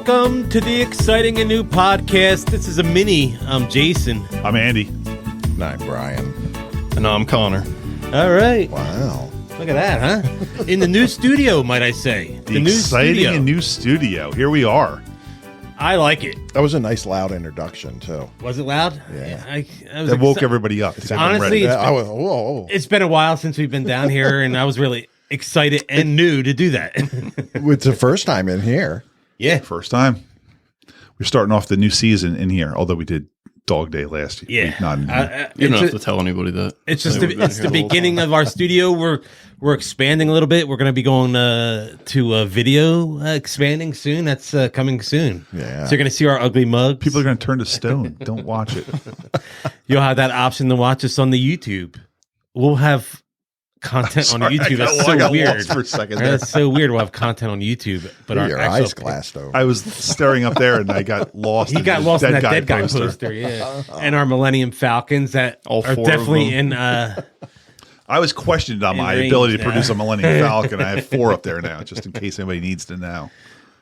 Welcome to the exciting and new podcast. This is a mini. I'm Jason. I'm Andy. And I'm Brian. And I'm Connor. All right. Wow. Look at that, huh? In the new studio, might I say. The exciting and new studio. Here we are. I like it. That was a nice loud introduction, too. Was it loud? Yeah. I was That woke everybody up. Honestly, Whoa. it's been a while since we've been down here, and I was really excited and new to do that. It's the first time in here. Yeah. First time. We're starting off the new season in here, although we did Dog Day last week. Yeah. Not in here. You don't have to tell anybody that. It's just We've been it's here the the whole beginning time. of our studio. We're expanding a little bit. We're going to be going to video expanding soon. That's coming soon. Yeah. So you're going to see our ugly mugs. People are going to turn to stone. Don't watch it. You'll have that option to watch us on the YouTube. We'll have content on YouTube. That's so weird. For a second there. That's so weird. We'll have content on YouTube, but our Your actual eyes glassed over. I was staring up there and I got lost. He got lost in that dead guy poster. poster. Yeah, and our Millennium Falcons that All are four of definitely them. in. I was questioned on my range ability to now. produce a Millennium Falcon. I have 4 up there now, just in case anybody needs to know.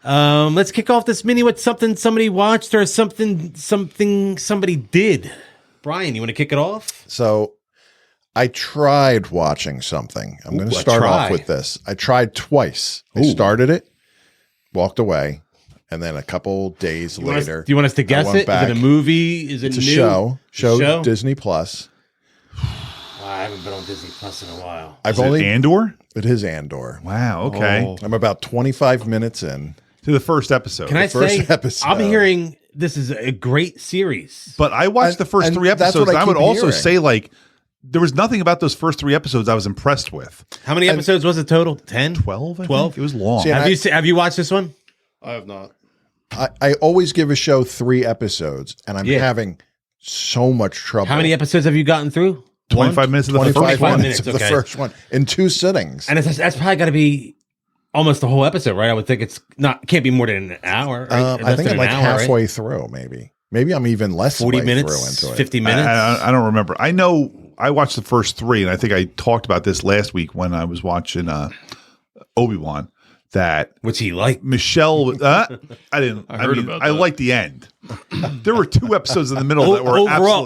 Let's kick off this mini with something somebody watched or something somebody did. Brian, you want to kick it off? So I tried watching something. I'm going to Ooh, a start try. off with this. I tried twice. I started it, walked away, and then a couple days later. Do you want us to guess went it? Is back. it a movie? Is it It's a new? show, Disney Plus. I haven't been on Disney Plus in a while. I've Is it Andor? It is Andor. Wow, okay. Oh. I'm about 25 minutes in. To the first episode. Can I first say? episode. I'm hearing this is a great series. But I watched the first and 3 that's episodes. what I I would keep also hearing. say, like, there was nothing about those first 3 episodes I was impressed with. How many episodes was it total? 10? 12? 12? It was long. See, Have you watched this one? I have not. I always give a show 3 episodes, and I'm Yeah. having so much trouble. How many episodes have you gotten through? 25 minutes of the 25 first one. minutes. minutes of the okay. first one in 2 sittings. And that's probably got to be almost the whole episode, right? I would think can't be more than an hour. Right? I Less think than I'm like an hour, right? halfway through, maybe. Maybe I'm even less 40 way minutes, through into it. 50 minutes. I don't remember. I know I watched the first 3, and I think I talked about this last week when I was watching Obi-Wan, that Which he liked. Michelle, I didn't. I heard mean, about I that. liked the end. There were 2 episodes in the middle that were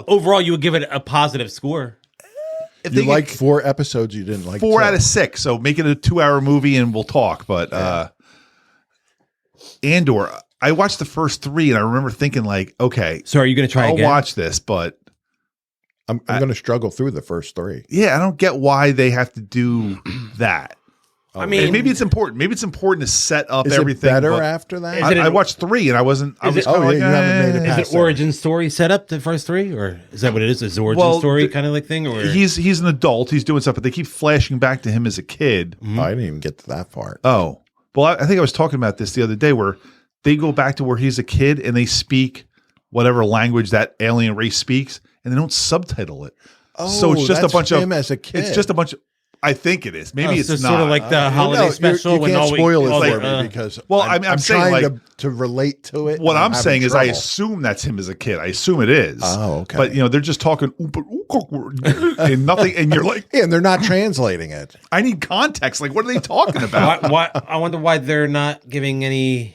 Overall, you would give it a positive score. If You they liked get 4 episodes, you didn't like 4 2. out of 6. So make it a 2-hour movie, and we'll talk. But Andor, I watched the first 3, and I remember thinking, like, okay, So are you going to try I'll again? watch this, but I'm going to struggle through the first 3. yeah, I don't get why they have to do that. I And mean, maybe it's important. Maybe it's important to set up Is everything. it better but after that? Is it I watched 3, and I wasn't. I Is was it- kind of Oh, like, yeah, you haven't made it is past it origin story set up the first 3, or is that what it is? Is origin Well, story kind of like thing, or He's an adult. He's doing stuff, but they keep flashing back to him as a kid. Oh, I didn't even get to that part. Oh, well, I think I was talking about this the other day, where they go back to where he's a kid and they speak whatever language that alien race speaks, and they don't subtitle it. So it's just a that's bunch him of as a kid. It's just a bunch of. I think it is. Maybe it's so not. sort of like the Well, holiday no, special You when can't all spoil all it the, for me because well, I'm I'm saying, trying like- to relate to it. What and I'm saying having is, I trouble. assume that's him as a kid. I assume it is. Oh, okay. But they're just talking and nothing, and you're like, Yeah, and they're not translating it. I need context. Like, what are they talking about? why, I wonder why they're not giving any.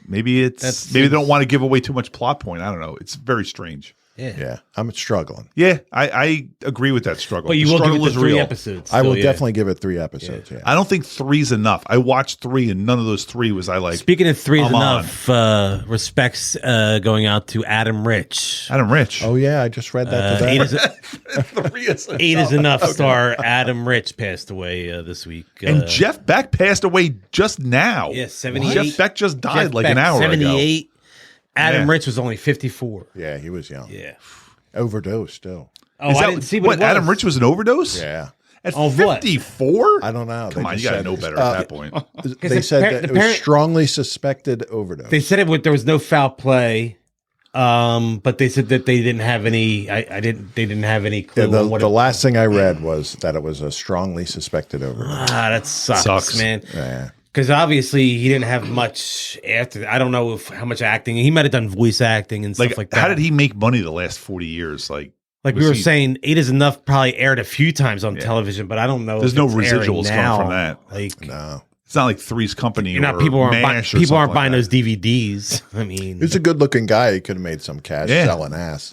Maybe That's- maybe they don't want to give away too much plot point. I don't know. It's very strange. Yeah, I'm struggling. Yeah, I agree with that struggle. But you The will give struggle it the is 3 real. episodes. I will still, yeah. definitely give it 3 episodes. Yeah. I don't think 3's enough. I watched 3, and none of those 3 was I like. Speaking of 3 is I'm on. enough. Respects going out to Adam Rich. Adam Rich. Oh yeah, I just read that today. 8 is 3 is 8 is enough. Star Adam Rich passed away this week. And Jeff Beck passed away just now. Yeah, 78. Jeff Beck just died Jeff like Beck, an hour ago. 78. Adam Yeah. Rich was only 54. Yeah, he was young. Yeah. Overdosed too. Oh, Is I that didn't see what, it was. Adam Rich was an overdose? Yeah. At Of what? 54? I don't know. Come They on, just you got to said- know better at that point. They the said par- that the it was parent- strongly suspected overdose. They said there was no foul play, but they said that they didn't have any. They didn't have any clue. Yeah, on what the last thing I read was that it was a strongly suspected overdose. that sucks, man. Yeah. Because obviously he didn't have much after. I don't know how much acting he might have done, voice acting and stuff like that. How did he make money the last 40 years? Like Like we was were he- saying, 8 is enough. Probably aired a few times on television, but I don't know. There's if no it's airing residuals coming now. from that. Like No. It's not like Three's Company You're not or people aren't MASH or people aren't something buying like those DVDs. I mean, He's a good looking guy. He could have made some cash Yeah. selling ass.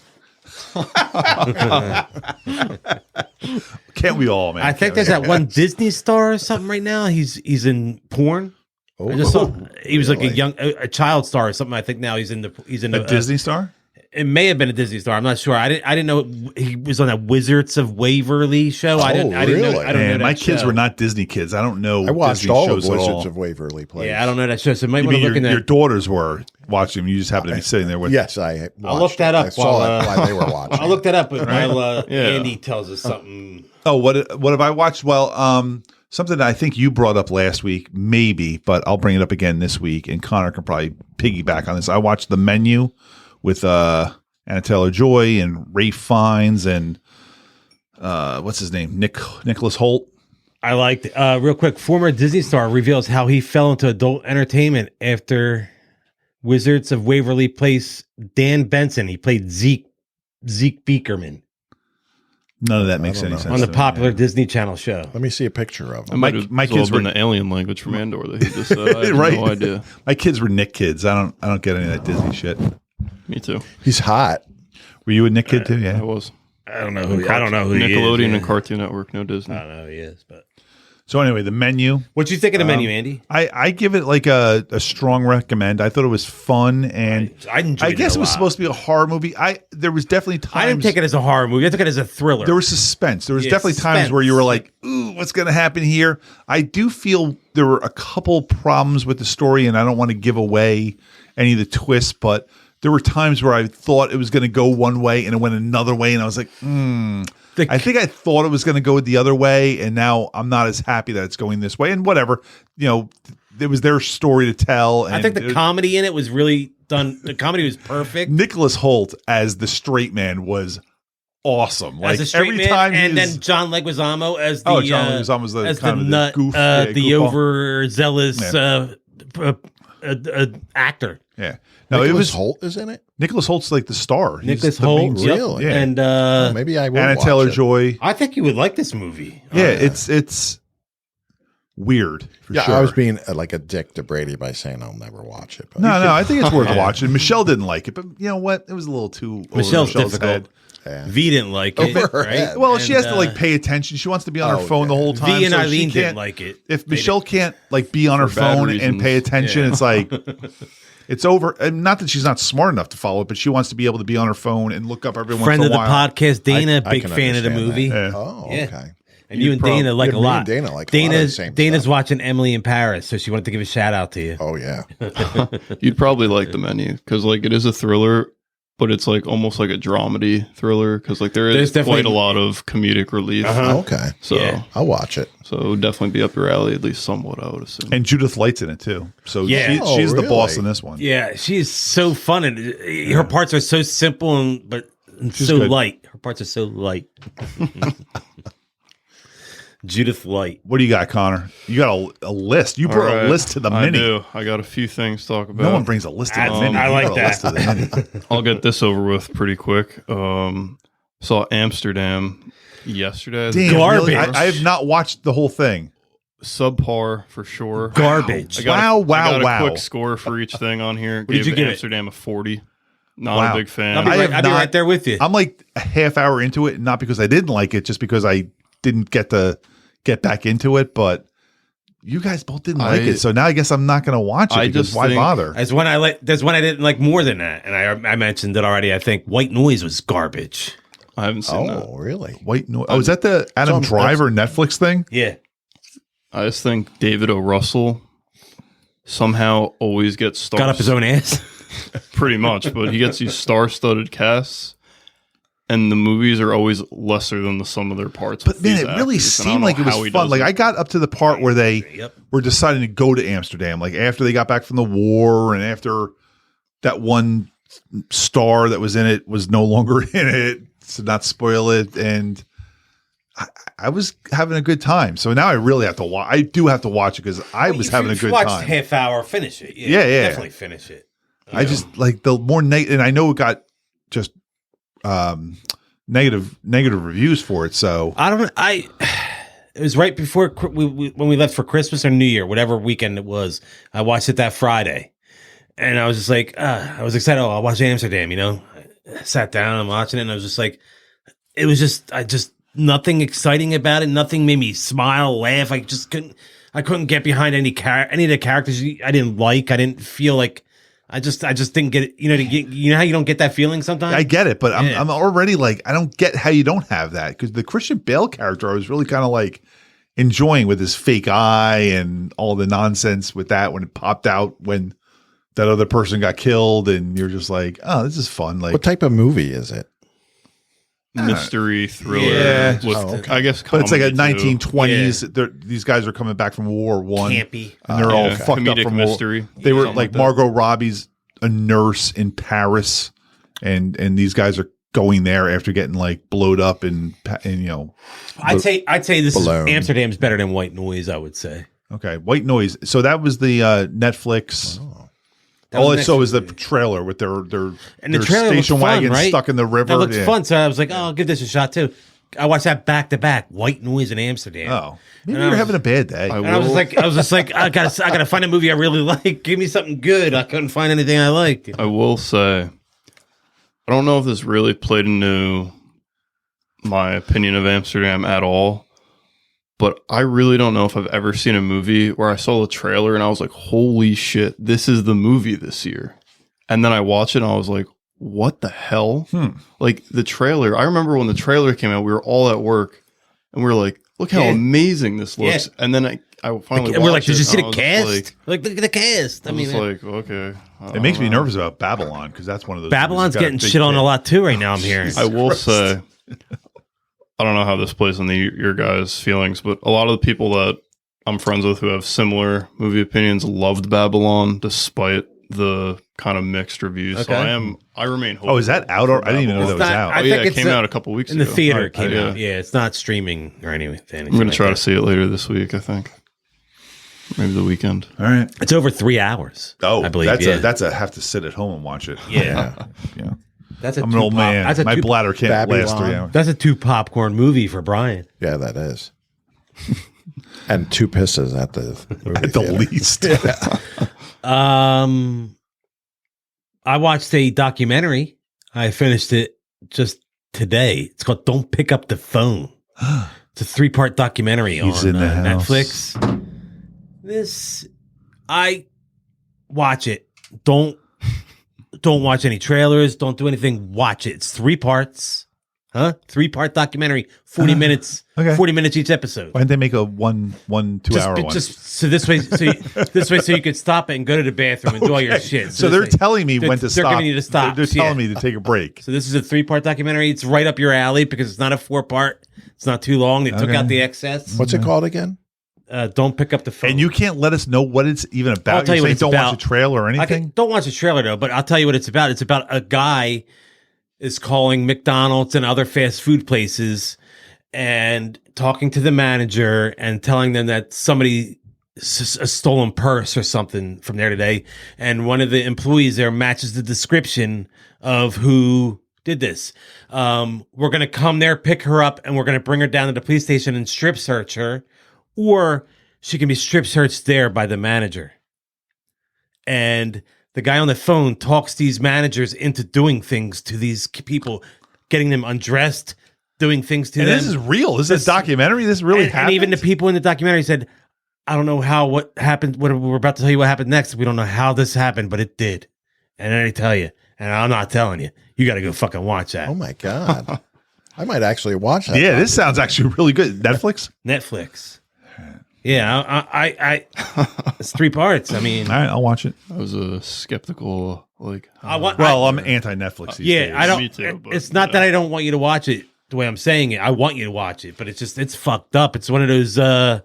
Can't we all, man? I think there's that one Disney star or something right now. He's in porn. Oh, I just saw he was like really? a child star or something. I think now he's in a Disney star. It may have been a Disney star. I'm not sure. I didn't know he was on that Wizards of Waverly show. I didn't know. really? I don't know Man, that my kids show. were not Disney kids. I don't know. I watched Disney all of shows at all. Wizards of Waverly Place. Yeah, I don't know that show. So you might You want mean to look in your that. daughters were watching them? You just happened to be sitting there with. Yes, I. I'll look watched that it. up I saw while, it while they were watching. I'll look that up while Yeah. Andy tells us something. Oh, what have I watched? Well, something that I think you brought up last week, maybe, but I'll bring it up again this week, and Connor can probably piggyback on this. I watched The Menu with Anna Taylor-Joy and Ralph Fiennes and what's his name, Nicholas Holt. I liked real quick. Former Disney star reveals how he fell into adult entertainment after Wizards of Waverly Place. Dan Benson. He played Zeke Beakerman None of that makes don't any know. sense on the to me. popular Disney Channel show. Let me see a picture of It him. My- might have my well kids been were- the alien language from Andor that he just said. I have Right. no idea. My kids were Nick kids. I don't get any of that Disney shit. Me too. He's hot. Were you a Nick kid too? I Yeah. was. I don't know who he is. Nickelodeon yeah. and Cartoon Network, no Disney. I don't know who he is, but So anyway, The Menu. what you think of the menu, Andy? I give it like a strong recommend. I thought it was fun, and I enjoyed it guess a it was lot. supposed to be a horror movie. There was definitely times I didn't take it as a horror movie. I took it as a thriller. there was suspense. There was Yeah, definitely times where you were suspense. like, "Ooh, what's going to happen here?" I do feel there were a couple problems with the story, and I don't want to give away any of the twists, but there were times where I thought it was going to go one way and it went another way, and I was like, I think I thought it was going to go the other way, and now I'm not as happy that it's going this way. And whatever, it was their story to tell. And I think the comedy in it was really done. The comedy was perfect. Nicholas Holt as the straight man was awesome. Like As a straight every man, time, and he was- then John Leguizamo as the John Leguizamo was the as kind the of the nut, goof- yeah, the goofball. overzealous actor. yeah. No, Nicholas it was Holt is in it. Nicholas Holt's like the star. He's Nicholas the main- Holt, yep. Really? Yeah. And Maybe I will. Anna watch Taylor it. Joy. I think you would like this movie. Yeah, it's weird. For Yeah, sure. I was being like a dick to Brady by saying I'll never watch it. But No, I think it's worth watching. Michelle didn't like it, but you know what? It was a little too over Michelle's Michelle's difficult. head. Yeah. V didn't like it, Over her right? head. Well, she has to And, like pay attention. She wants to be on her Oh, phone the yeah. whole time. V and so she Eileen didn't can't- like it. If Michelle can't like be on her For bad phone and reasons. pay attention, Yeah. it's like it's over. And not that she's not smart enough to follow it, but she wants to be able to be on her phone and look up every Friend once of in the a while. podcast, Dana, I big can fan of the understand movie. that. Yeah. Oh, Yeah. okay. And you and Dana like Yeah, a me lot. and Dana like a lot of the same Dana's stuff. watching Emily in Paris, so she wanted to give a shout out to you. Oh yeah. You'd probably like The Menu because like it is a thriller, but it's like almost like a dramedy thriller because like there There's is quite a definitely- lot of comedic relief. Okay. So Yeah. I'll watch it. so it would definitely be up your alley at least somewhat. I would assume. And Judith Light's in it too. So Yeah. Oh, she's the boss really? in this one. Yeah, she's so fun, and her parts are so simple but She's so good. light. Her parts are so light. Judith Light. What do you got, Connor? You got a list. You All brought right. a list to the I mini. do. I got a few things to talk about. No one brings a list to the mini. I You like brought a that. list to the mini. I'll get this over with pretty quick. Saw Amsterdam yesterday. Damn, Garbage. really? I have not watched the whole thing. Subpar for sure. Garbage. I got a- I got a Wow. quick score for each thing on here. did you give it? Amsterdam a 40. Not Wow. a big fan. I'll be, I right, have I'll be not- right there with you. I'm like a half hour into it, not because I didn't like it, just because I didn't get to get back into it. But you guys both didn't like it, so now I guess I'm not going to watch it I because just why think- bother? There's one I didn't like more than that, and I mentioned it already. I think White Noise was garbage. I haven't seen that. Oh, really? White noise. Oh, is that the Adam on- Driver Netflix thing? Yeah, I just think David O. Russell somehow always gets stars. got up his own ass. Pretty much, but he gets these star-studded casts, and the movies are always lesser than the sum of their parts. But with man, these it really actors, and I seemed don't like know it how was he fun. does Like it. I got up to the part where they Yep. were deciding to go to Amsterdam, like after they got back from the war, and after that one star that was in it was no longer in it, to not spoil it, and I was having a good time. So now I really have to watch. I do have to watch it because I was having a good watch time. half hour, finish it. Yeah, yeah. definitely finish it. I just like the more and I know it got just negative reviews for it. So I don't. It was right before when we left for Christmas or New Year, whatever weekend it was. I watched it that Friday, and I was just like, I was excited. Oh, I'll watch Amsterdam. I sat down and watching it, and I was just like, it was just nothing exciting about it. Nothing made me smile, laugh. I couldn't get behind any of the characters I didn't like. I didn't feel like. I just didn't get it. You know how you don't get that feeling sometimes. I get it, but I'm already like, I don't get how you don't have that, because the Christian Bale character I was really kind of like enjoying with his fake eye and all the nonsense with that when it popped out when that other person got killed, and you're just like, oh, this is fun. Like, What type of movie is it? Mystery thriller. Yeah. With, I guess, but it's like a comedy, too. 1920s. These guys are coming back from World War I. Campy. And they're all Yeah, fucked up comedic from mystery. They were Something like that. Margot Robbie's a nurse in Paris, and these guys are going there after getting like blowed up and I'd say this Balloon. is Amsterdam's better than White Noise. I would say. Okay, White Noise. So that was the Netflix. That All I was saw next was the movie. trailer with their And the their trailer looked station fun, wagon right? stuck in the river. That looked Yeah. fun, so I was like, "Oh, I'll give this a shot too." I watched that back to back, White Noise in Amsterdam. Oh, maybe And I you're was- having a bad day. I And I was just like, I gotta find a movie I really like. Give me something good. I couldn't find anything I liked. I will say, I don't know if this really played into my opinion of Amsterdam at all, but I really don't know if I've ever seen a movie where I saw the trailer and I was like, holy shit, this is the movie this year. And then I watched it and I was like, what the hell? Like the trailer. I remember when the trailer came out, we were all at work and we were like, look how Yeah. amazing this looks. Yeah. And then I finally And we're like, watched did you it see and the I was cast? Like, Look at the cast. I I was mean, like, okay. It makes me nervous about Babylon, because that's one of those. Babylon's movies that got getting big shit on hit. a lot too right now. I'm hearing. I will say, I don't know how this plays in your guys' feelings, but a lot of the people that I'm friends with who have similar movie opinions loved Babylon despite the kind of mixed reviews. So Okay. I remain hopeful. Oh, is that out? I didn't even know It's that was not- out. I Oh, yeah, think it it's came out a couple weeks in the ago. theater. Oh, It came yeah. out. Yeah, it's not streaming or anything. I'm going to try to see it later this week, I think. Maybe the weekend. All right. It's over 3 hours. Oh, I believe. that's a have to sit at home and watch it. yeah. Yeah. That's a I'm an old man. That's a My two, bladder can't last Babylon. 3 hours. That's a 2 popcorn movie for Brian. Yeah, that is. And 2 pisses at the movie At the theater. least. I watched a documentary. I finished it just today. It's called "Don't Pick Up the Phone." It's a 3-part documentary He's on in the house. Netflix. I watch it. Don't watch any trailers. Don't do anything. Watch it. It's 3 parts. 3-part documentary. 40 minutes. Okay. 40 minutes each episode. Why didn't they make a 2-hour one? Just so this way, so you could stop it and go to the bathroom and do all your shit. So this they're way- telling me when to they're stop. giving you to stop. They're telling Yeah. me to take a break. So this is a 3-part documentary. It's right up your alley because it's not a 4-part. It's not too long. They took Okay. out the excess. What's it called again? Don't pick up the phone. And you can't let us know what it's even about. I'll tell you You're what saying it's don't about. watch a trailer or I anything. don't watch the trailer though, but I'll tell you what it's about. It's about a guy is calling McDonald's and other fast food places and talking to the manager and telling them that somebody a stolen purse or something from there today, and one of the employees there matches the description of who did this. We're gonna come there, pick her up, and we're gonna bring her down to the police station and strip search her, or she can be strip searched there by the manager. And the guy on the phone talks these managers into doing things to these people, getting them undressed, doing things to And them. this is real. This is a documentary. This really and happened. even the people in the documentary said, I don't know what happened. We're about to tell you what happened next. We don't know how this happened, but it did. And I tell you, and I'm not telling you. You got to go fucking watch that. Oh my god! I might actually watch that. Yeah, this sounds actually really good. Netflix. Netflix. Yeah, I it's 3 parts. I mean, All right, I'll watch it. I was skeptical, like, I want. Well, I'm anti-Netflix. These days. Yeah, I don't. Me too, but, it's not that I don't want you to watch it the way I'm saying it. I want you to watch it, but it's fucked up. It's one of those.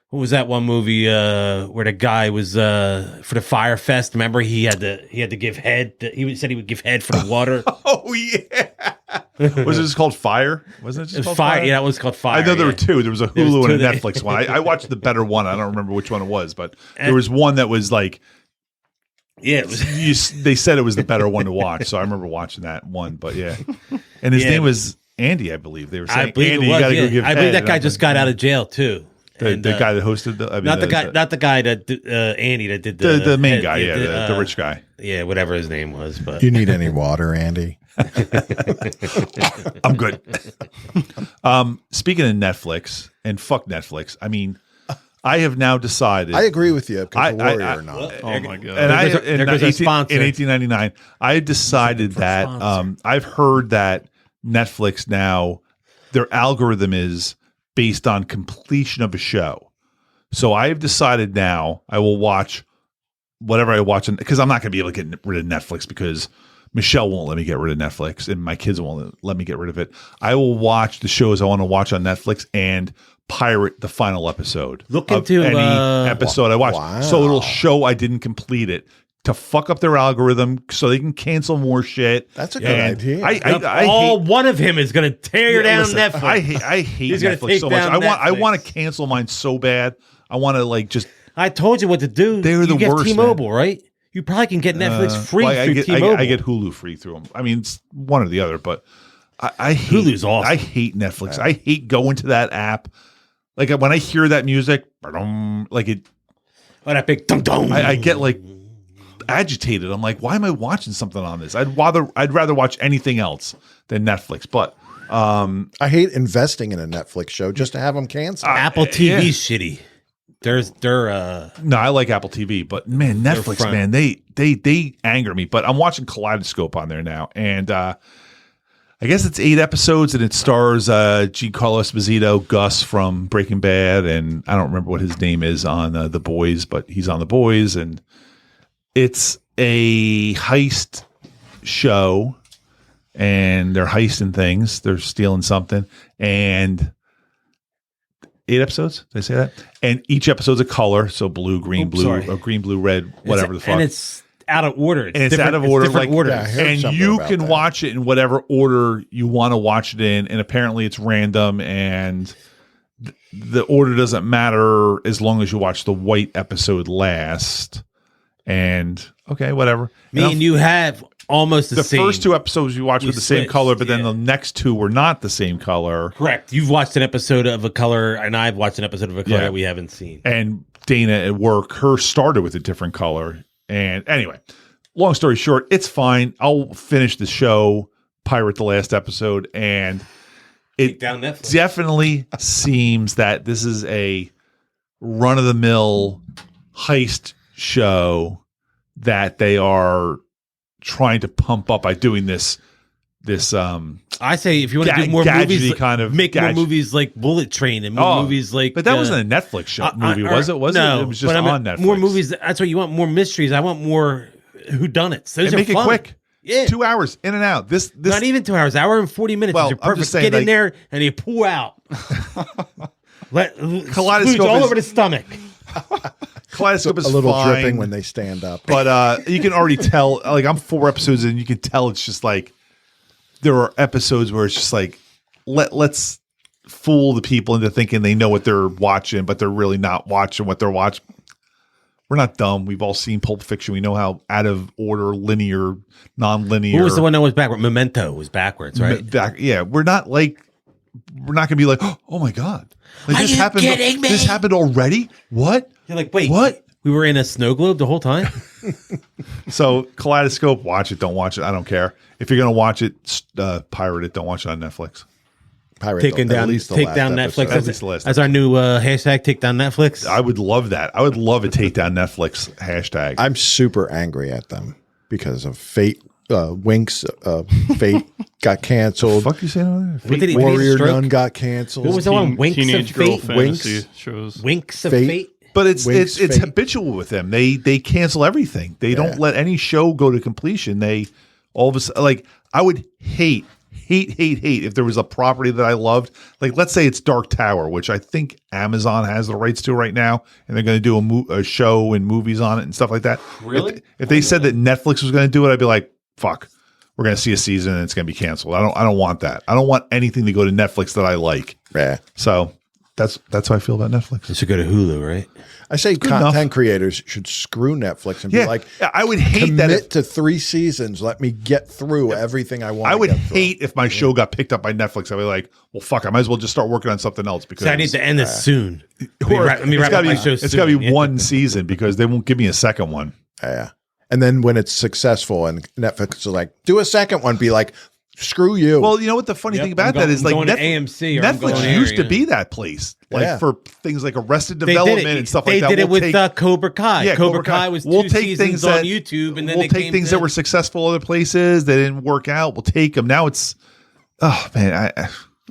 What was that one movie where the guy was for the Fire Fest? Remember, he had to give head. He said he would give head for the water. Oh yeah. Was it just called Fire? Wasn't it just It was called Fire. Yeah, that was called Fire. I know there were yeah. 2. There was a There was Hulu and a 2 that- Netflix one. I watched the better one. I don't remember which one it was, but there was one that was like Yeah, it was. they said it was the better one to watch. So I remember watching that one. But yeah, and his Yeah. name was Andy, I believe they were saying. I believe Andy, it was. you gotta Yeah. go give I believe head. that guy just got out of jail too. The And, guy that hosted not the guy that Andy that did the main head- guy, the rich guy. Yeah, whatever his name was. But You need any water, Andy? I'm good. Speaking of Netflix and fuck Netflix, I mean, I have now decided. I agree with you. I- Because Warrior I- or not. Oh my god! And I, There goes our in sponsor. 1899, I decided that I've heard that Netflix now, their algorithm is based on completion of a show. So I have decided now I will watch whatever I watch, because I'm not going to be able to get rid of Netflix because Michelle won't let me get rid of Netflix and my kids won't let me get rid of it. I will watch the shows I want to watch on Netflix and pirate the final episode. Look of into, any episode I watch. wow. So it'll show I didn't complete it to fuck up their algorithm so they can cancel more shit. That's a good And idea. I all hate, one of him is going to tear down listen, Netflix. I hate He's gonna Netflix take so much. down I Netflix. want to cancel mine so bad. I want to like just I told you what to do. They're the you get worst, T-Mobile, right? You probably can get Netflix free well, through T-Mobile. I get Hulu free through them. I mean, it's one or the other, but I hate Hulu's awesome. I hate Netflix. I hate going to that app. Like when I hear that music, like it, Oh, that big dum dum. I get like agitated. I'm like, why am I watching something on this? I'd rather watch anything else than Netflix. But I hate investing in a Netflix show just to have them canceled. Apple TV's shitty. They're no, I like Apple TV, but man, Netflix, front. man, they anger me. But I'm watching Kaleidoscope on there now, and I guess it's 8 episodes, and it stars Giancarlo Esposito, Gus from Breaking Bad, and I don't remember what his name is on The Boys, but he's on The Boys, and it's a heist show, and they're heisting things, they're stealing something, and 8 episodes. Did I say that? And each episode's a color, so blue, green, blue, sorry. or green, blue, red, whatever the fuck. And it's out of order. And it's out of order, different like- orders. Yeah, I heard And something you about can that. watch it in whatever order you want to watch it in, and apparently it's random, and the order doesn't matter as long as you watch the white episode last. And okay, whatever. Me and you have almost the same. first 2 episodes you watched We with the same switched, color, but then yeah. the next 2 were not the same color. Correct. You've watched an episode of a color, and I've watched an episode of a color Yeah. that we haven't seen. And Dana at work, hers started with a different color. And anyway, long story short, it's fine. I'll finish the show, pirate the last episode, and Take it down Netflix. definitely seems that this is a run-of-the-mill heist show that they are trying to pump up by doing this I say if you want to do more gadgety movies, kind of make more gadget- movies like Bullet Train and more movies like. but that wasn't a Netflix show movie, was it? Was no, it? It was just but I mean, on Netflix. More movies. That's what you want. More mysteries. I want more whodunits. Those And are make fun. it quick. Yeah. 2 hours in and out. This Not even 2 hours. Hour and 40 minutes. Well, Is I'm perfect. just saying, Get in like- there and you pull out. Kaleidoscope all is- over the stomach. Kaleidoscope is a little fine, dripping when they stand up. but you can already tell. Like I'm 4 episodes in, you can tell it's just like there are episodes where it's just like let's fool the people into thinking they know what they're watching, but they're really not watching what they're watching. We're not dumb. We've all seen Pulp Fiction. We know how out of order, linear, non-linear. What was the one that was backward? Memento was backwards, right? Yeah, we're not going to be like, oh my god, like, Are this you happened. kidding me? This happened already. What? You're like, wait, What? We were in a snow globe the whole time? So Kaleidoscope, watch it. Don't watch it. I don't care. If you're going to watch it, pirate it. Don't watch it on Netflix. Pirate Taking the- at down, least the take last down episode. Netflix At least the last as our new hashtag. Take down Netflix. I would love that. I would love a take down Netflix hashtag. I'm super angry at them because of Fate. Winks. Fate got canceled. Fuck you saying over there? What did he- Warrior stroke? Nun got canceled. What was the one? Winks Teenage of girl Fate? fantasy Winks. shows. Winks of Fate. Fate. But it's Winks it's Fate. habitual with them. They cancel everything. They don't let any show go to completion. They all of a sudden, like, I would hate if there was a property that I loved. Like, let's say it's Dark Tower, which I think Amazon has the rights to right now, and they're going to do a show and movies on it and stuff like that. Really? If they said that Netflix was going to do it, I'd be like, fuck. We're going to see a season and it's going to be canceled. I don't want that. I don't want anything to go to Netflix that I like. Yeah. So That's how I feel about Netflix. It should go to Hulu, right? I say good content enough. creators should screw Netflix and be like, I would hate that. commit to 3 seasons. Let me get through everything I want. I would hate if my show got picked up by Netflix. I'd be like, well, fuck, I might as well just start working on something else because So I need to end this soon. or Let me wrap up my show it's got to soon. be one season because they won't give me a second one. Yeah. And then when it's successful and Netflix is like, do a second one, be like, screw you. Well, you know what the funny Yep, thing about I'm that going- is I'm like going to AMC or I'm going Netflix here, used to yeah. be that place, like Yeah. for things like Arrested They did Development it. and stuff They like that. did it We'll with take- Cobra Kai. Yeah, Cobra Kai was 2 seasons on YouTube, and then we'll they take came things to, that were successful other places that didn't work out. We'll take them. Now it's, oh man,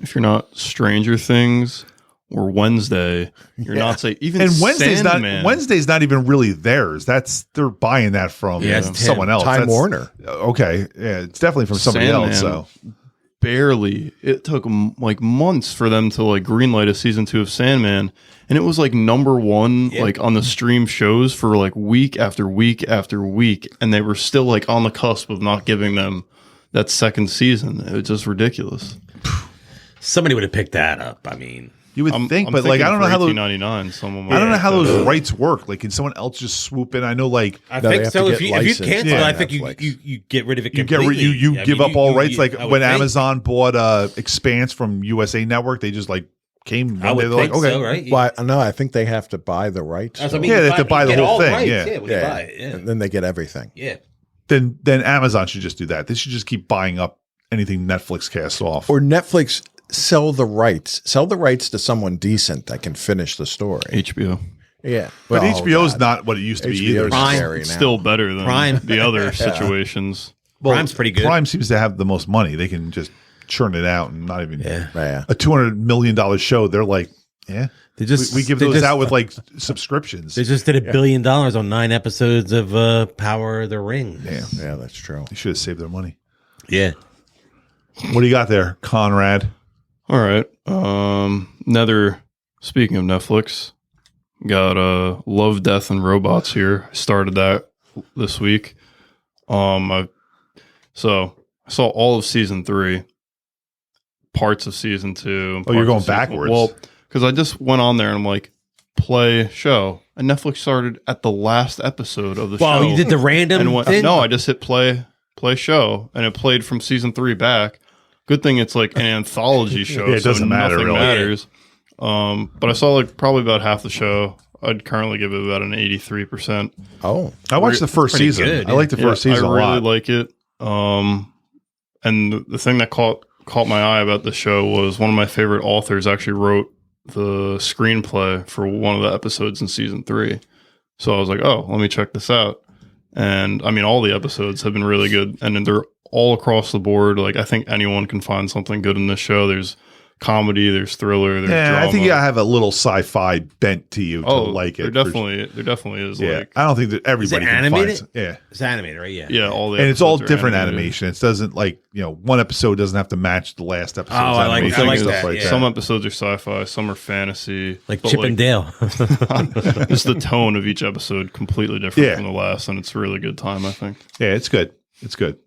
If you're not Stranger Things or Wednesday, you're not saying even and Wednesday's Sandman. not even really theirs. They're buying that from Yeah, it's someone else. Time That's- Warner. Okay, yeah, it's definitely from somebody Sandman. else. So barely. It took like months for them to like greenlight a season 2 of Sandman, and it was like #1 like on the stream shows for like week after week after week, and they were still like on the cusp of not giving them that second season. It was just ridiculous. somebody would have picked that up. I mean, you would think, but like I don't know how those. someone I don't know how those Yeah. rights work. Like, can someone else just swoop in? I know, like I No, they think have so. to If get you licensed cancel it, by I think Netflix. you get rid of it you completely. you I give mean, up all rights. Like I would when think. Amazon bought Expanse from USA Network, they just like came. I One day, would they're like, think okay, so, right? But no, I think they have to buy the rights. That's what I though. mean. Yeah, You they have to buy the you get whole all thing, rights, yeah. when you buy it. Yeah. And then they get everything. Yeah. then Amazon should just do that. They should just keep buying up anything Netflix casts off. Or Netflix sell the rights to someone decent that can finish the story. HBO. Yeah. but Well, HBO's God. not what it used to be HBO either. is Prime. scary It's now. still better than Prime. the other situations. Well, Prime's pretty good. Prime seems to have the most money. They can just churn it out and not even Yeah. a $200 million show. They're like, yeah, They just we give they those just- out with like subscriptions. They just did $1 billion on 9 episodes of Power of the Ring. Yeah, Yeah, that's true. they should have saved their money. Yeah. What do you got there, Conrad? All right. Another. Speaking of Netflix, got Love, Death, and Robots here. I started that this week. I saw all of season 3, parts of season 2. Oh, you're parts going of season- backwards. Well, because I just went on there and I'm like, play show, and Netflix started at the last episode of the Well, show. you did the random and went, thing? no, I just hit play show, and it played from season 3 back. Good thing it's like an anthology show, Yeah, it so doesn't matter, nothing really. matters. But I saw like probably about half the show. I'd currently give it about an 83%. Oh. I watched the first pretty season. good, I like the first season I a really lot. like it. And the thing that caught my eye about the show was one of my favorite authors actually wrote the screenplay for one of the episodes in season 3. So I was like, oh, let me check this out. And I mean, all the episodes have been really good, and they're all across the board. Like, I think anyone can find something good in this show. There's comedy, there's thriller, there's Yeah, drama. I think you gotta have a little sci-fi bent to you to like it. There definitely is. Yeah, Like, I don't think that everybody can animated? find. Yeah, It's animated, right? Yeah. yeah, all the and it's all episodes are different animated. animation. It doesn't like one episode doesn't have to match the last episode. Oh, I like that, yeah. Some episodes are sci-fi, some are fantasy. Like but, Chip and Dale. just the tone of each episode completely different Yeah. from the last, and it's a really good time, I think. Yeah, it's good. It's good.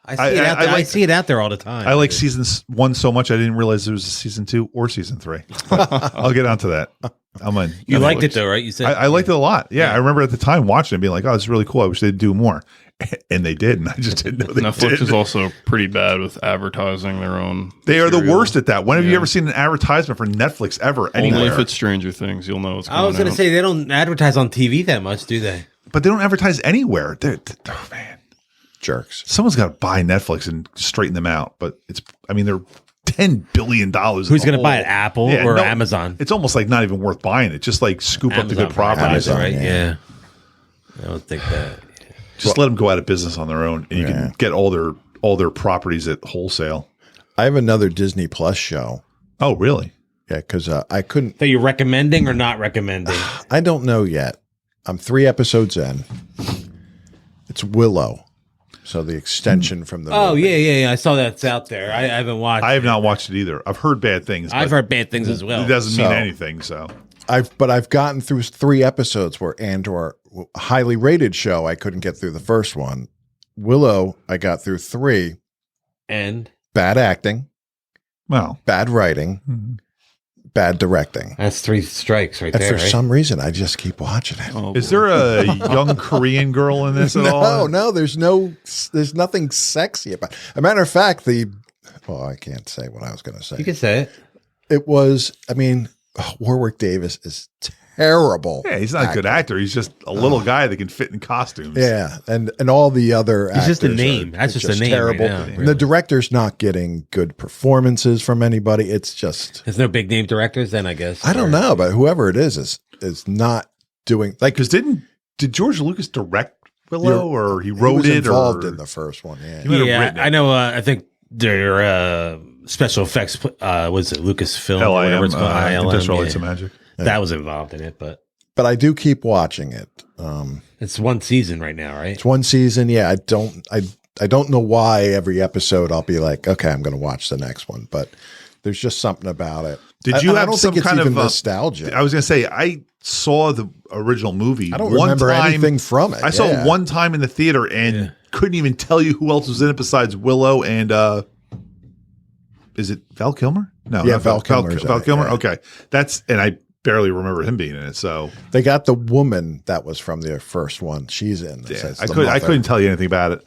I see it out there. I like- see it out there all the time. I like season 1 so much. I didn't realize there was a season 2 or season 3. I'll get onto that. I'm on. You Netflix. liked it though, right? You said I liked it a lot. Yeah, I remember at the time watching it, being like, "Oh, it's really cool. I wish they'd do more," and they did. And I just didn't know they Netflix did. is also pretty bad with advertising their own. They are the material. worst at that. When have you Yeah. ever seen an advertisement for Netflix ever anywhere? Only if it's Stranger Things, you'll know what's going I was going to out. say they don't advertise on TV that much, do they? But they don't advertise anywhere. Oh man, Jerks. someone's got to buy Netflix and straighten them out. But they're $10 billion. Who's going to buy it? Apple Yeah, or no, Amazon? It's almost like not even worth buying it. Just like scoop up the Amazon good properties. Amazon, right? yeah. Yeah. I don't think that. Just let them go out of business on their own, and you Yeah. can get all their properties at wholesale. I have another Disney Plus show. Oh, really? Yeah, because I couldn't. So you're recommending or not recommending? I don't know yet. I'm 3 episodes in. It's Willow. So the extension from the Oh movie. yeah. I saw that's out there. I haven't watched. I have not watched it either. I've heard bad things. I've but heard bad things as well. It doesn't mean So- anything. So I've gotten through 3 episodes where Andor, highly rated show, I couldn't get through the first one. Willow, I got through 3. And Bad acting, well, bad writing, bad directing. That's 3 strikes right And there. for right? some reason, I just keep watching it. Oh, Is boy. there a young Korean girl in this at all? No, there's nothing sexy about it. A matter of fact, I can't say what I was going to say. You can say it. It was, Warwick Davis is terrible. Yeah, he's not a good actor. He's just a little guy that can fit in costumes. Yeah, and all the other He's just a actors name. are That's just a name right now, And really. the director's not getting good performances from anybody. It's just There's no big name directors then, I guess. I don't know, but whoever it is not doing like Because did George Lucas direct Willow, or he wrote was it, involved or in the first one. Yeah, He might have Yeah, written it. I know. I think their special effects was it Lucasfilm or whatever it's called. ILM, Industrial yeah. Lights and Magic. That was involved in it, but but I do keep watching it. it's one season right now, right? It's one season. Yeah, I don't know why every episode I'll be like, okay, I'm going to watch the next one, but there's just something about it. Did you I have don't some think it's kind even of nostalgia. I was going to say, I saw the original movie. I don't one remember time. anything from it. I saw Yeah. it one time in the theater and couldn't even tell you who else was in it besides Willow and is it Val Kilmer? No, Yeah, not Val Kilmer's in Val it, Kilmer. yeah. Okay, and I barely remember him being in it. So They got the woman that was from the first one. She's in this. yeah, as I the couldn't mother. tell you anything about it.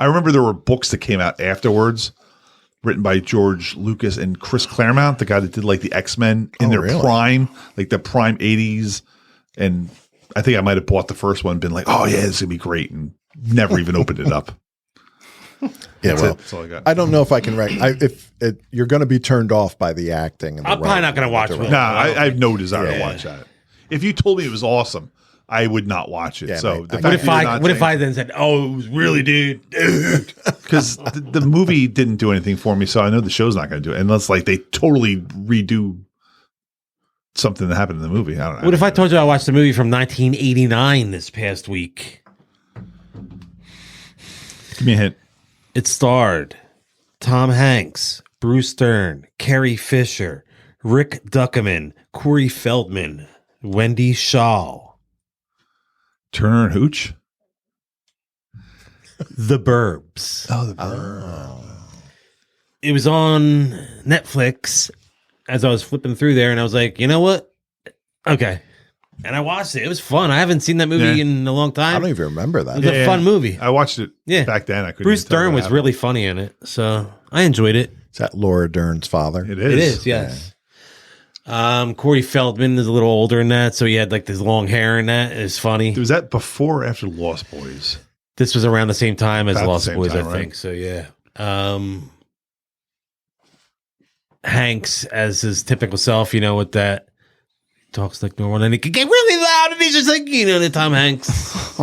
I remember there were books that came out afterwards, written by George Lucas and Chris Claremont, the guy that did like the X-Men in their really? prime, like the prime 80s. And I think I might have bought the first one, been like, oh yeah, this is gonna be great, and never even opened it up. Yeah, That's well, it. That's all I got. I don't know if I can. You're going to be turned off by the acting. And the I'm probably not writing going to watch and the it. Nah, I have no desire to Yeah. watch that. If you told me it was awesome, I would not watch it. Yeah, So mate, the I- fact What if that you're not what if I then said, "Oh, it was really, dude"? because the movie didn't do anything for me, so I know the show's not going to do it unless like they totally redo something that happened in the movie. I don't know. What if I told you I watched the movie from 1989 this past week? Give me a hint. It starred Tom Hanks, Bruce Dern, Carrie Fisher, Rick Duckerman, Corey Feldman, Wendy Shaw, Turner and Hooch. The Burbs. Oh, the It was on Netflix as I was flipping through there, and I was like, you know what? Okay. And I watched it. It was fun. I haven't seen that movie Yeah. in a long I time. don't even remember that. It was a fun movie. I watched it. Yeah. back then. I couldn't. Bruce even tell you Dern what was happened. really funny in it, so I enjoyed it. Is that Laura Dern's father? It is. It is, yes. Corey Feldman is a little older in that, so he had like this long hair in that. It's funny. Was that before or after Lost Boys? This was around the same time as About the Lost same Boys, time, I right? think. So yeah. Hanks as his typical self, you know, with that talks like normal, and he can get really loud, and he's just like, you know, the Tom Hanks.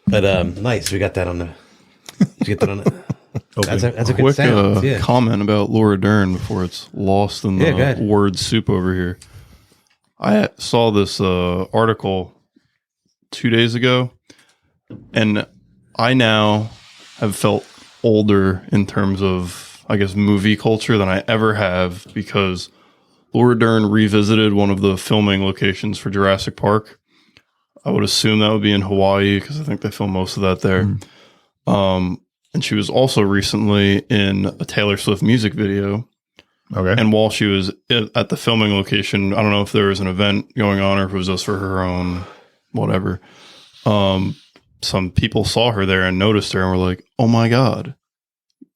But nice, we got that on the. Did you get that on the? That's a good Quick sound. Yeah. comment about Laura Dern before it's lost in Yeah, go the ahead. word soup over here. I saw this article 2 days ago, and I now have felt older in terms of, I guess, movie culture than I ever have, because Laura Dern revisited one of the filming locations for Jurassic Park. I would assume that would be in Hawaii, because I think they film most of that there. And she was also recently in a Taylor Swift music video. Okay. And while she was at the filming location, I don't know if there was an event going on or if it was just for her own whatever. Some people saw her there and noticed her and were like, "Oh my God,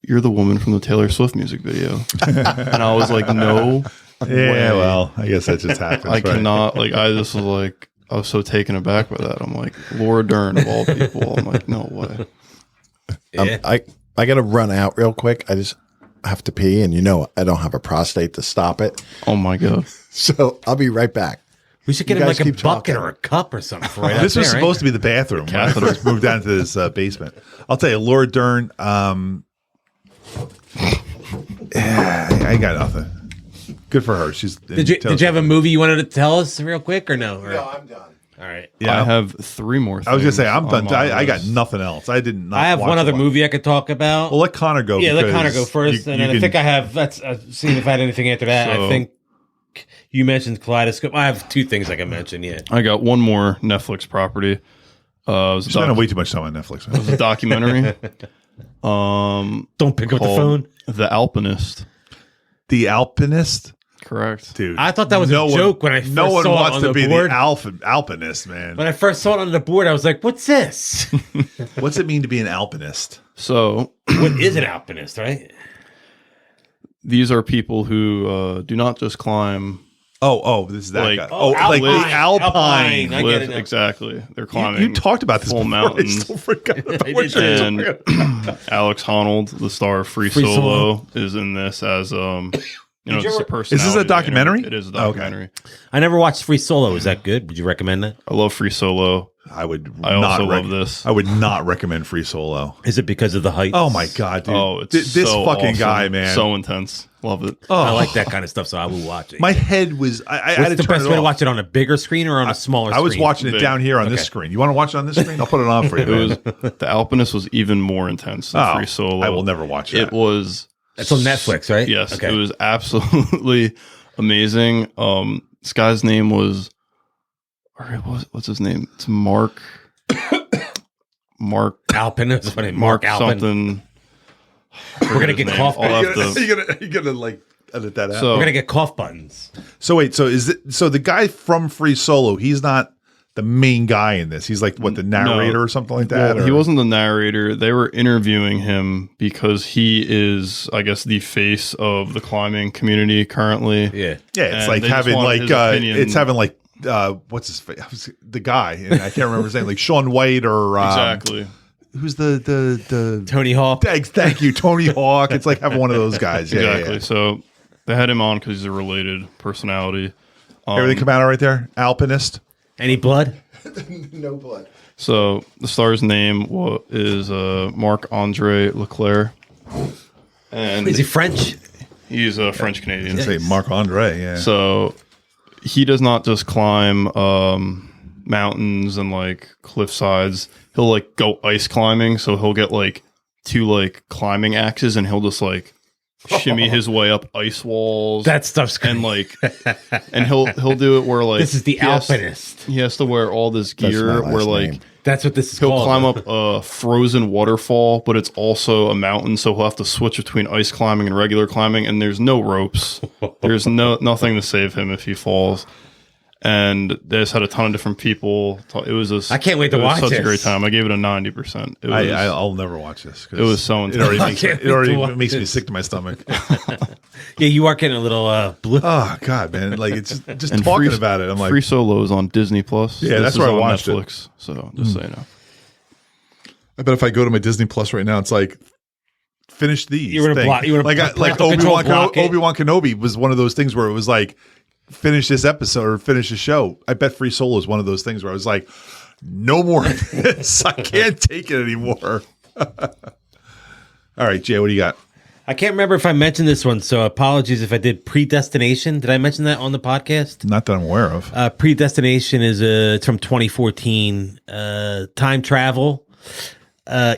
you're the woman from the Taylor Swift music video." And I was like, "No yeah. way. Well, I guess that just happens. I right? cannot." Like, I just was like, I was so taken aback by that. I'm like, Laura Dern of all people. I'm like, no way. Yeah. I got to run out real quick. I just have to pee, and I don't have a prostate to stop it. Oh my God. So I'll be right back. We should get You him guys like a keep bucket talking. or a cup or something. For right This was supposed to be the bathroom when I Catheter. first moved down to this basement. I'll tell you, Laura Dern. I got nothing. Good for her. She's. Did you have a movie you wanted to tell us real quick or no? Or- I'm done. All right. Yeah, I have three more things. I was gonna say I'm on done. my I got list. nothing else. I did not. I have watch one a other lot. movie I could talk about. Well, let Connor go. Yeah, let because Connor go first, and then I think I have. Let's see if I had anything after that. I So- think you mentioned Kaleidoscope. I have two things I can mention. Yeah, I got one more Netflix property. It was a spending way too much time on Netflix. Man. a documentary. don't pick up the called phone. The Alpinist. The Alpinist? Correct. Dude. I thought that was a joke when I first No one saw wants it on to the be board. the Alpinist, man. When I first saw it on the board, I was like, "What's this? What's it mean to be an Alpinist? So What is an alpinist?" Right? these are people who do not just climb This is that Like- guy. Oh, Like the Alpine. Alpine. I get cliff. it now. Exactly. They're climbing. You talked about this full before. I mountains. still forgot about I what did you're and talking about. Alex Honnold, the star of Free Free Solo, is in this as you it's ever- a personality. Is this a documentary? It is a Okay. documentary. I never watched Free Solo. Is that good? Would you recommend that? I love Free Solo. I would I not also love this. I would not recommend Free Solo. Is it because of the height? Oh my god, dude. Oh, it's This so fucking awesome. guy, man. So intense. Love it. Oh, I like that kind of stuff, so I will watch it. My head was I had What's to the turn best it way to off. watch it, on a bigger screen or on a smaller screen? I was watching it Big. down here on this Okay. screen. You want to watch it on this screen? I'll put it on for you. It man. was the Alpinist was even more intense than Oh, Free Solo. I will never watch that. It was. It's on Netflix, right? Yes, Okay. it was absolutely amazing. This guy's name was, or what's his name? It's Mark Alpin. That's funny. Mark Alpin. something. We're gonna get cough. I'll have buttons. to- you gonna like edit that out. So We're gonna get cough buttons. So wait, so the guy from Free Solo? He's not the main guy in this. He's like what, the narrator or something like that. well, he or- wasn't the narrator. They were interviewing him because he is, I guess, the face of the climbing community currently. Yeah. Yeah, it's and like they just having want like his opinion. it's having like what's his face? The guy, and I can't remember his name, like Sean White or Exactly. Who's the Tony Hawk. thank you, Tony Hawk. It's like having one of those guys. Yeah, Exactly. yeah. So they had him on because he's a related personality. Everything come out right there. Alpinist. Any blood? No blood. So the star's name is Marc Andre Leclerc, and Is he French? he's a French Canadian. Say Marc Andre. Yeah. So he does not just climb mountains and like cliff sides. He'll like go ice climbing. So he'll get like two like climbing axes and he'll just like shimmy his way up ice walls. That stuff's and crazy. like and he'll do it where like This is the he has- alpinist. He has to wear all this That's gear my last where like name. That's what this is he'll called. climb up a frozen waterfall, but it's also a mountain, so he'll have to switch between ice climbing and regular climbing, and there's no ropes. There's nothing to save him if he falls. And they just had a ton of different people. It was I can't wait to watch such a this. great time. I gave it a 90%. It was, I'll never watch this. 'cause It was so It already intense. makes, can't it already wait to watch makes me this. sick to my stomach. Yeah, you are getting a little blue. Oh God, man! Like it's just and talking Free- about it. I'm like, Free Solo is on Disney Plus. Yeah, that's is where I on watched it. Netflix. So just so you know. I bet if I go to my Disney Plus right now, it's like finish these. You were gonna thing. block- you were gonna like parental control block it. Obi-Wan Kenobi was one of those things where it was like finish this episode or finish the show. I bet Free Solo is one of those things where I was like, no more of this. I can't take it anymore. All right, Jay, what do you got? I can't remember if I mentioned this one, so apologies if I did. Predestination. Did I mention that on the podcast? Not that I'm aware of. Predestination is it's from 2014. Time travel.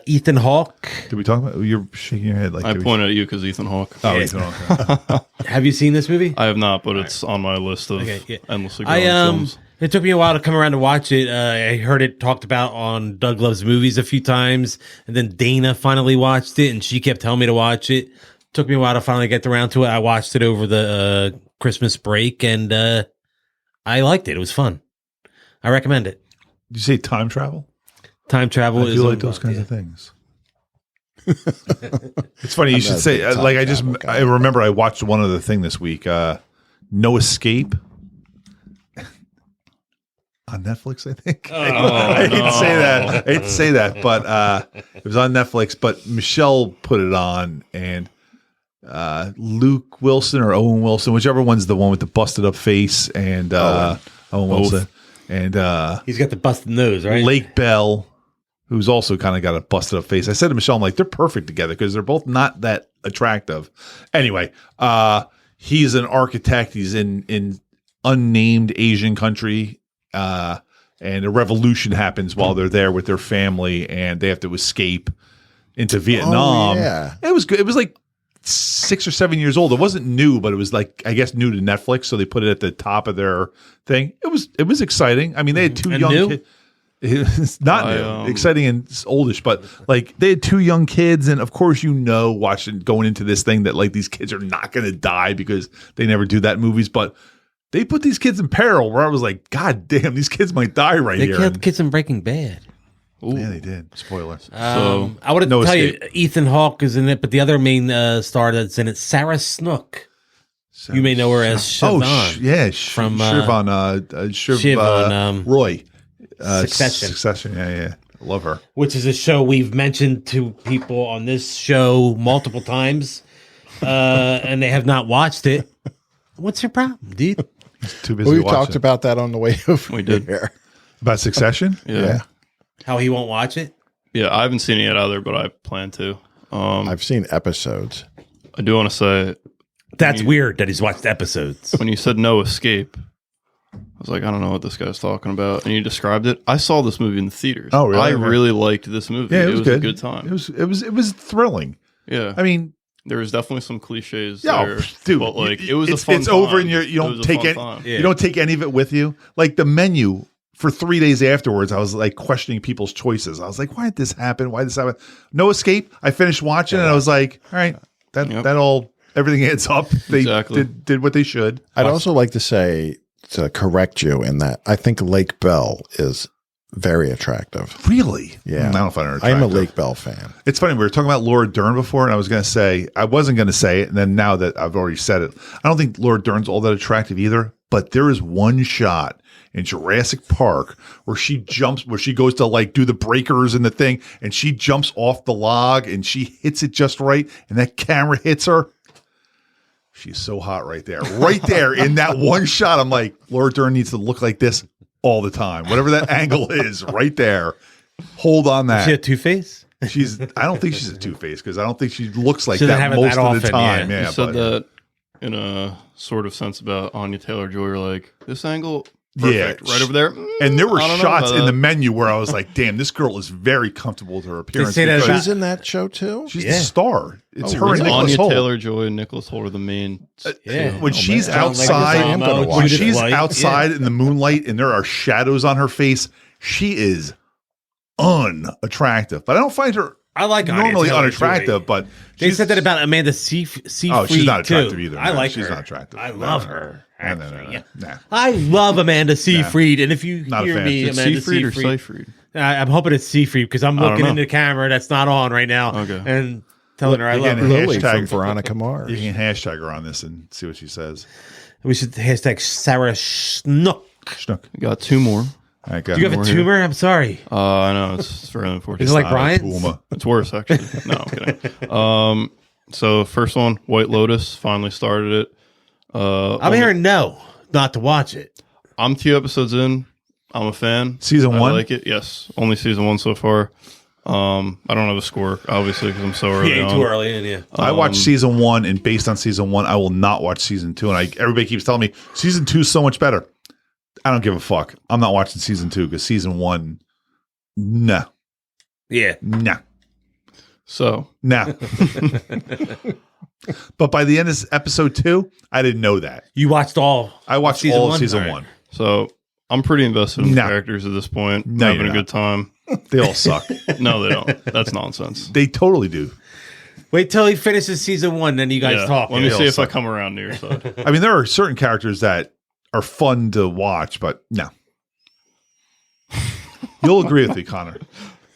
Ethan Hawke. Did we talk about? You're shaking your head like I did we- pointed at you because Ethan Hawke. Oh, Ethan Hawke. Have you seen this movie? I have not, but it's on my list of Okay, yeah. endlessly growing films. It took me a while to come around to watch it. I heard it talked about on Doug Loves Movies a few times, and then Dana finally watched it, and she kept telling me to watch it. Took me a while to finally get around to it. I watched it over the Christmas break, and I liked it. It was fun. I recommend it. Did you say time travel? Time travel I is do like on- those kinds yeah. of things. It's funny you I'm should not a say. big time Like I just, travel guy. I remember I watched one other thing this week. No Escape on Netflix. I think. I hate to say that. I hate to say that, but it was on Netflix. But Michelle put it on, and Luke Wilson or Owen Wilson, whichever one's the one with the busted up face, and Owen Wilson, and He's got the busted nose, right? Lake Bell, who's also kind of got a busted up face. I said to Michelle, I'm like, they're perfect together because they're both not that attractive. Anyway, he's an architect. He's in unnamed Asian country, and a revolution happens while they're there with their family, and they have to escape into Vietnam. yeah. It was good. It was like 6 or 7 years old. It wasn't new, but it was like, I guess, new to Netflix. So they put it at the top of their thing. It was exciting. I mean, they had two And young new? kids. It's not new, exciting and oldish, but like they had 2 young kids, and of course watching going into this thing that like these kids are not going to die because they never do that in movies, but they put these kids in peril. Where I was like, God damn, these kids might die right They here. killed kids in Breaking Bad. Yeah, they did. Spoilers. So I wanted No to tell Escape. you, Ethan Hawke is in it, but the other main star that's in it, Sarah Snook. You may know her as Siobhan. Yeah, from, Siobhan, Shiv on, Roy. Succession. Succession, yeah. I love her. Which is a show we've mentioned to people on this show multiple times, and they have not watched it. What's your problem, dude? Too busy We watching. talked about that on the way over We did. here. About Succession? Yeah. How he won't watch it? Yeah, I haven't seen it yet either, but I plan to. I've seen episodes. I do want to say, That's weird that he's watched episodes. when you said No Escape, I was like, I don't know what this guy's talking about. And you described it. I saw this movie in the theaters. Oh, really? I Okay. really liked this movie. Yeah, it was good. a good time. It was thrilling. Yeah. I mean, There was definitely some cliches yeah, there. dude, But like, you- it was it's, a fun it's over, time. and you It don't was a take fun it. time. Yeah. You don't take any of it with you. Like the menu for 3 days afterwards, I was like questioning people's choices. I was like, why did this happen? Why did this happen? No Escape. I finished watching, and I was like, all right, that all everything adds up. They Exactly. did what they should. I'd also like to say, to correct you in that, I think Lake Bell is very attractive. Really? Yeah. I don't find her I'm attractive. a Lake Bell fan. It's funny. We were talking about Laura Dern before, and I was going to say, I wasn't going to say it. And then now that I've already said it, I don't think Laura Dern's all that attractive either. But there is one shot in Jurassic Park where she goes to like do the breakers and the thing, and she jumps off the log and she hits it just right. And that camera hits her. She's so hot right there. Right there in that one shot. I'm like, Laura Dern needs to look like this all the time. Whatever that angle is, right there. Hold on that. Is she a Two-Face? I don't think she's a Two-Face because I don't think she looks like She doesn't that have it most that of the often, time. yeah. Yeah, You said but that in a sort of sense about Anya Taylor-Joy. You're like, this angle, Yeah, perfect, right over there. and there were I don't know shots about in the that. menu where I was like, "Damn, this girl is very comfortable with her appearance." say that because about- She's in that show too? she's Yeah. the star. It's Oh, her really? and Nicholas Anya Hoult. Taylor-Joy and Nicholas Hoult are the main. Yeah. When Oh, she's man. outside, I am gonna watch when it. she's Light, outside in the moonlight and there are shadows on her face, she is unattractive. But I don't find her I like Anya normally Taylor-Joy. unattractive. But They she's- said that about Amanda Seyfried. Oh, she's not attractive too. either. I No, like she's her. not attractive. I No, love no. her. No, no, Actually, no, yeah. no. Nah. I love Amanda Seyfried, and if you Not a hear fan. me, Is it Amanda Seyfried or Seyfried, Seyfried? I'm hoping it's Seyfried because I'm I don't looking know. into the camera that's not on right now, Okay. and telling her I Look, love her. again, Lily Hashtag- from Veronica Mars. You can hashtag her on this and see what she says. We should hashtag Sarah Schnook. Schnook. We got 2 more. All right, go. Do you have a More here. tumor? I'm sorry. I know it's very unfortunate. Is it like Not a Brian's? Puma. It's worse, actually. No, I'm kidding. So first one, White Lotus, finally started it. I'm hearing no, not to watch it. I'm 2 episodes in. I'm a fan. Season I 1? like it. Yes, only season 1 so far. I don't have a score, obviously, because I'm so early Yeah, on. too early in, yeah. I watched season 1, and based on season 1, I will not watch season 2. And everybody keeps telling me season 2 is so much better. I don't give a fuck. I'm not watching season 2 because season 1, nah. Yeah. So But by the end of episode 2, I didn't know that. You watched all. I watched Season all one? of season All right. 1. So I'm pretty invested in the No. characters at this point. No, Having you're a good time. They all suck. No, they don't. That's nonsense. They totally do. Wait till he finishes season 1, then you guys Yeah. talk. Let me They see all if I suck. come around to your side. I mean, there are certain characters that are fun to watch, but no. You'll agree with me, Connor.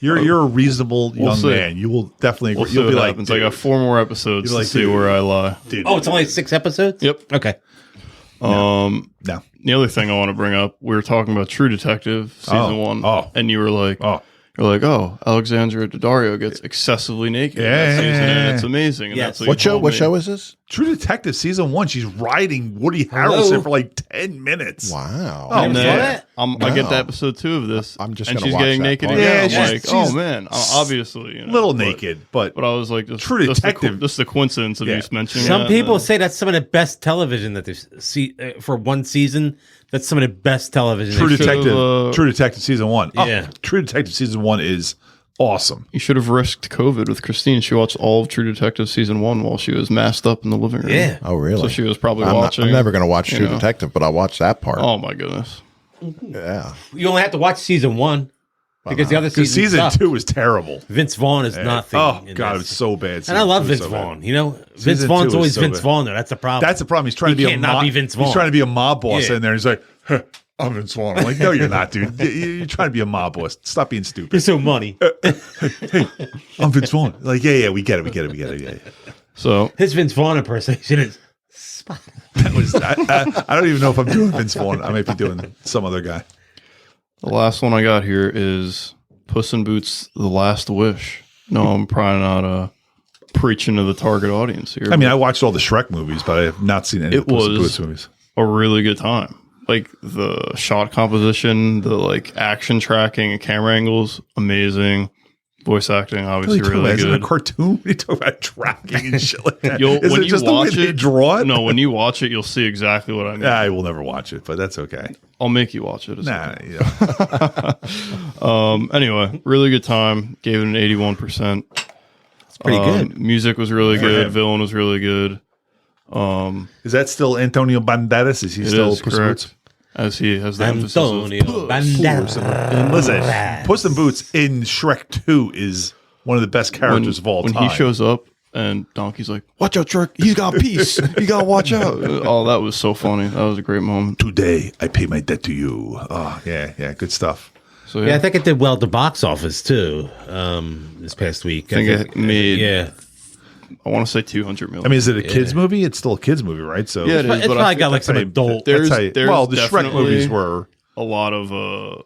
You're a reasonable We'll young see. man. You will definitely agree. We'll see You'll what be like, happens. I got 4 more episodes You're to like, see dude. where I lie. dude. Oh, it's only 6 episodes? Yep. Okay. No. The other thing I want to bring up, we were talking about True Detective season 1, and you were like, Alexandra Daddario gets excessively naked in that season, and it's amazing. And Yes. that's what, What you show? told What me. show is this? True Detective season 1, she's riding Woody Harrelson Hello? for like 10 minutes. Wow. Oh, And saw then that? I get No. to episode 2 of this, I'm just and gonna she's watch getting that naked part. again. Yeah, I'm she's- like, she's oh man, obviously, A little naked, but But I was like, just, True Detective. Just the coincidence of Yeah. you mentioning Some that, people and say that's some of the best television that they've seen for one season. That's some of the best television. True they've seen. Detective, True Detective season 1. Oh, Yeah. True Detective season 1 is awesome. you should have risked COVID with Christine. She watched all of True Detective season 1 while she was masked up in the living room. Yeah. Oh, really? So she was probably I'm watching. never going to watch you True know. Detective, but I'll watch that part. Oh my goodness. Yeah. You only have to watch season 1. because the other Because season season sucked. 2 was terrible. Vince Vaughn is nothing. Oh in God, it this. was so bad. And I love Season 2 Vince was so bad. Vaughn. You know, Vince Season Vaughn's 2 always is so Vince bad. Vaughn, though. That's the problem. That's the problem. He's trying He to be can't not be Vince Vaughn. He's trying to be a mob boss Yeah. in there. He's like, huh, I'm Vince Vaughn. I'm like, no, you're not, dude. You're trying to be a mob boss. Stop being stupid. You're so money. I'm Vince Vaughn. Like, yeah, we get it. Yeah. So His Vince Vaughn impersonation is spot. That was. I don't even know if I'm doing Vince Vaughn. I might be doing some other guy. the last one I got here is Puss in Boots: The Last Wish. No, I'm probably not preaching to the target audience here. I mean, I watched all the Shrek movies, but I have not seen any of the Puss in was- Boots movies. a really good time. Like the shot composition, the like action tracking and camera angles, amazing. Voice acting, obviously, really Isn't it a good. cartoon? You talk about tracking and shit like that. You'll, Is when it you just the way watch they it, draw it? no, when you watch it, you'll see exactly what I mean. I will never watch it, but that's okay. I'll make you watch it. It's Nah, okay. yeah. Anyway, really good time. Gave it an 81%. It's pretty good. Music was really For good. him. Villain was really good. Is that still Antonio Banderas? Is he It still is Puss in Boots? correct. As he has the emphasis of Antonio Banderas. Listen, Puss in Boots in Shrek 2 is one of the best characters of all when time. he shows up and Donkey's like, "Watch out, Shrek! He's got peace. You gotta watch out." Oh, that was so funny. That was a great moment. Today, I pay my debt to you. Oh, yeah, good stuff. So Yeah, I think it did well at the box office too. This past week, I think it made. Yeah, I want to say 200 million. I mean, is it a kids movie? It's still a kids movie, right? So Yeah, it is. it's but I probably think got like that's some how- adult. There's- That's how you- there's well, the Shrek definitely- movies were. a lot of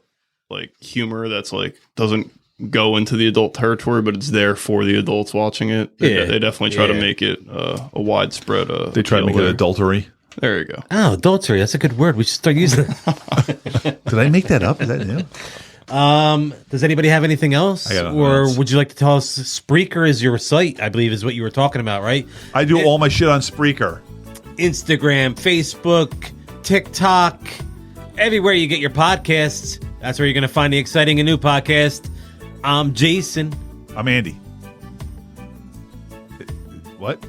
like humor that's like doesn't go into the adult territory, but it's there for the adults watching it. They definitely try to Yeah. make it a widespread. They try to make it appeal adultery. there you go. Oh, adultery. That's a good word. We should start using it. Did I make that up? Is that new? Does anybody have anything else? I got nothing Or else. would you like to tell us Spreaker is your site, I believe is what you were talking about, right? I do all my shit on Spreaker. Instagram, Facebook, TikTok, everywhere you get your podcasts. That's where you're going to find the exciting and new podcast. I'm Jason. I'm Andy. What?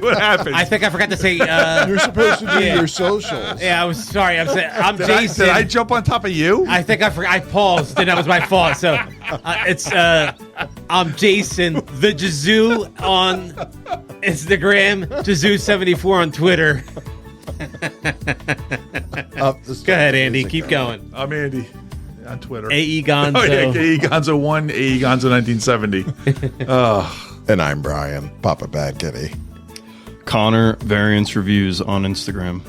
What happened? I think I forgot to say. You're supposed to do Yeah. your socials. Yeah, I was sorry. I'm did, I, Jason. did I jump on top of you? I think I forgot. I paused, and that was my fault. So it's I'm Jason the Jazoo on Instagram, Jazoo74 on Twitter. Go ahead, Andy. Keep going. I'm Andy on Twitter. AE Gonzo. Oh yeah, AE Gonzo 1, AE Gonzo 1970. And I'm Brian, Papa Bad Kitty. Connor Variance Reviews on Instagram.